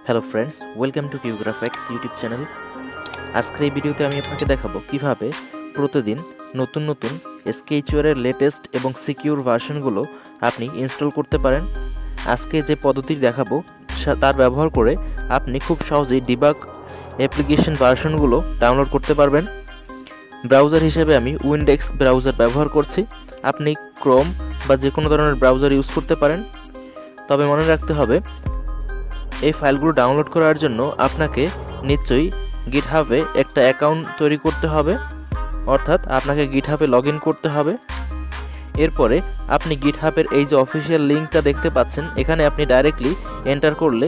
Hello friends, welcome to Qgraphics YouTube channel. আজকের এই ভিডিওতে আমি আপনাকে দেখাবো কিভাবে প্রতিদিন নতুন নতুন স্কেচওয়্যারের লেটেস্ট এবং সিকিউর ভার্সনগুলো আপনি ইনস্টল করতে পারেন। আজকে যে পদ্ধতি দেখাবো তার ব্যবহার করে আপনি খুব সহজেই ডিবাগ অ্যাপ্লিকেশন ভার্সনগুলো ডাউনলোড করতে পারবেন। ব্রাউজার হিসেবে আমি উইন্ডেক্স ব্রাউজার ব্যবহার করছি। আপনি ক্রোম বা যে কোনো ধরনের ব্রাউজার ইউজ করতে পারেন, তবে মনে রাখতে হবে এই ফাইলগুলো ডাউনলোড করার জন্য আপনাকে নিশ্চয়ই গিটহাবে একটা অ্যাকাউন্ট তৈরি করতে হবে, অর্থাৎ আপনাকে গিটহাবে লগ ইন করতে হবে। এরপরে আপনি গিটহাবের এই যে অফিসিয়াল লিঙ্কটা দেখতে পাচ্ছেন, এখানে আপনি ডাইরেক্টলি এন্টার করলে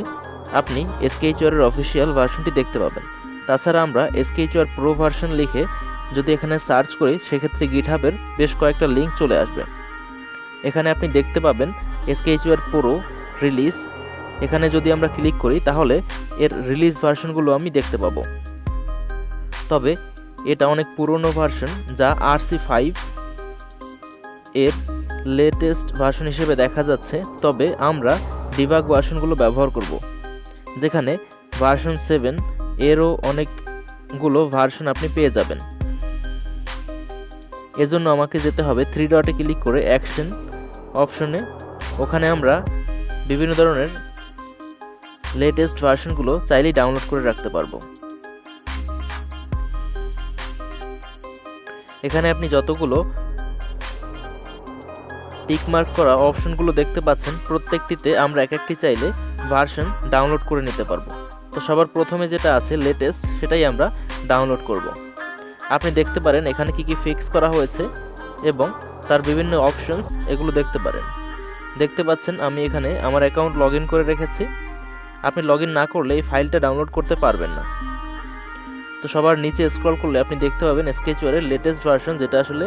আপনি স্কেচওয়্যারের অফিসিয়াল ভার্সনটি দেখতে পাবেন। তাছাড়া আমরা স্কেচওয়্যার প্রো ভার্সন লিখে যদি এখানে সার্চ করি, সেক্ষেত্রে গিটহাবের বেশ কয়েকটা লিঙ্ক চলে আসবে। এখানে আপনি দেখতে পাবেন স্কেচওয়্যার প্রো রিলিজ। এখানে যদি আমরা ক্লিক করি তাহলে এর রিলিজ ভার্সনগুলো আমি দেখতে পাবো। তবে এটা অনেক পুরনো ভার্সন, যা RC5 এর লেটেস্ট ভার্সন হিসেবে দেখা যাচ্ছে। তবে আমরা ডিবাগ ভার্সনগুলো ব্যবহার করব, যেখানে ভার্সন 7 এরও অনেকগুলো ভার্সন আপনি পেয়ে যাবেন। এজন্য আমাকে যেতে হবে 3 ডটে ক্লিক করে অ্যাকশন অপশনে। ওখানে আমরা বিভিন্ন ধরনের লেটেস্ট ভার্সনগুলো চাইলেই ডাউনলোড করে রাখতে পারবো। এখানে আপনি যতগুলো টিকমার্ক করা অপশনগুলো দেখতে পাচ্ছেন, প্রত্যেকটিতে আমরা এক একটি চাইলে ভার্সন ডাউনলোড করে নিতে পারবো। তো সবার প্রথমে যেটা আছে লেটেস্ট, সেটাই আমরা ডাউনলোড করব। আপনি দেখতে পারেন এখানে কি কি ফিক্স করা হয়েছে এবং তার বিভিন্ন অপশনস এগুলো দেখতে পারেন। দেখতে পাচ্ছেন আমি এখানে আমার অ্যাকাউন্ট লগ ইন করে রেখেছি। আপনি লগ ইন না করলে এই ফাইলটা ডাউনলোড করতে পারবেন না। তো সবার নিচে স্ক্রল করলে আপনি দেখতে পাবেন স্কেচওয়্যারের লেটেস্ট ভার্সন, যেটা আসলে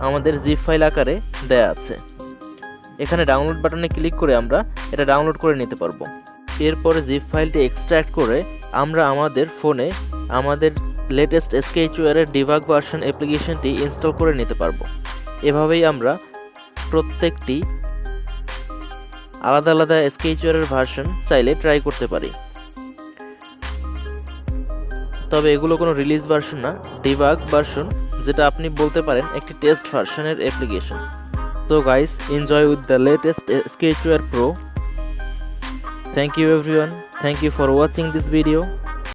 আমাদের জিপ ফাইল আকারে দেয়া আছে। এখানে ডাউনলোড বাটনে ক্লিক করে আমরা এটা ডাউনলোড করে নিতে পারবো। এরপরে জিপ ফাইলটি এক্সট্র্যাক্ট করে আমরা আমাদের ফোনে আমাদের লেটেস্ট স্কেচওয়্যারের ডিবাগ ভার্সন অ্যাপ্লিকেশনটি ইনস্টল করে নিতে পারবো। এভাবেই আমরা প্রত্যেকটি আলাদা আলাদা স্কেচওয়্যারের ভার্সন চাইলে ট্রাই করতে পারি। তবে এগুলো কোনো রিলিজ ভার্সন না, ডিবাগ ভার্সন, যেটা আপনি বলতে পারেন একটি টেস্ট ভার্সনের অ্যাপ্লিকেশন। তো guys, enjoy with the latest Sketchware pro. Thank you everyone, thank you for watching this video.